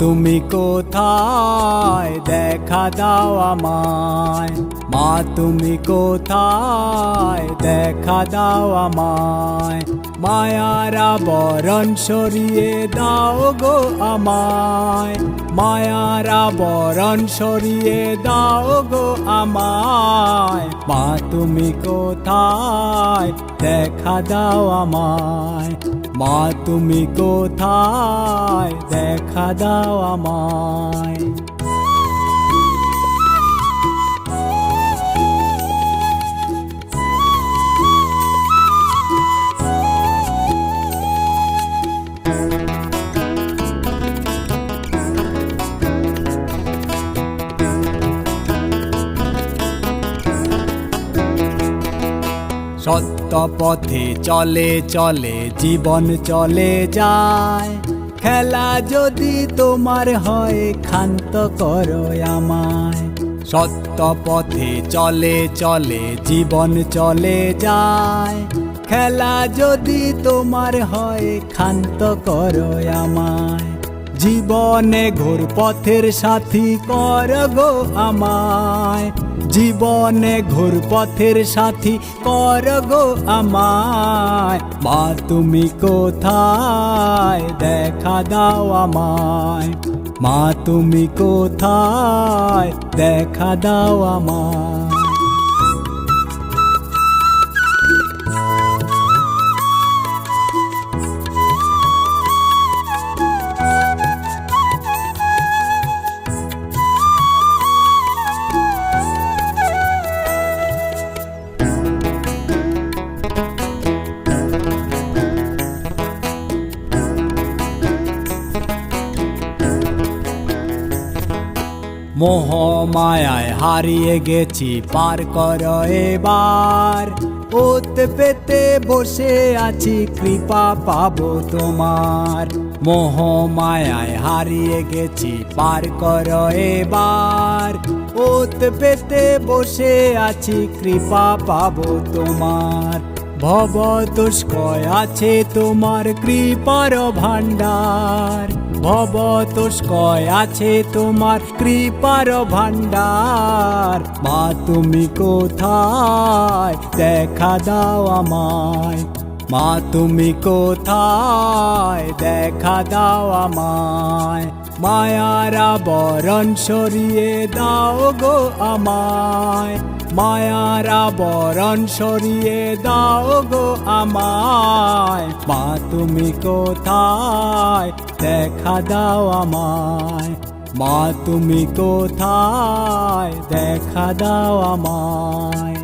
তুমি কোথায় দেখা দাও আমায়, মা তুমি কোথায় দেখা দাও আমায়। মায়ার আবরণ সরিয়ে দাও গো আমায়, মায়ার আবরণ সরিয়ে দাও গো আমায়। মা তুমি কোথায় দেখা দাও আমায়, মা তুমি কোথায় দেখা দাও আমায়। সত্য পথে চলে চলে জীবন চলে যায়, খেলা যদি তোমার হয় ক্ষান্ত করো আমায়। সত্য পথে চলে চলে জীবন চলে যায়, খেলা যদি তোমার হয় ক্ষান্ত করো আমায়। জীবনে ঘোর পথের সাথী কর গো আমায়, জীবনে ঘোর পথের সাথী কর গো আমায়। মা তুমি কোথায় দেখা দাও আমায়, মা তুমি কোথায় দেখা দাও আমায়। মোহ মায়ায় হারিয়ে গেছি পার কর এবার, ওতে পেতে বসে আছি কৃপা পাবো তোমার। মোহ মায়ায় হারিয়ে গেছি পার কর এবার, ওতে পেতে বসে আছি কৃপা পাবো তোমার। ভব তুষ্কয় আছে তোমার কৃপার ভাণ্ডার, ভব তুষ্কয় আছে তোমার কৃপার ভাণ্ডার। মা তুমি কোথায় দেখা দাও আমায়, মা তুমি কোথায় দেখা দাও আমায়। মায়ার আবরণ সরিয়ে দাও গো আমায়, মায়ার আবরণ সরিয়ে দাও গো আমায়। মা তুমি কোথায় দেখা দাও আমায়, মা তুমি কোথায় দেখা দাও আমায়।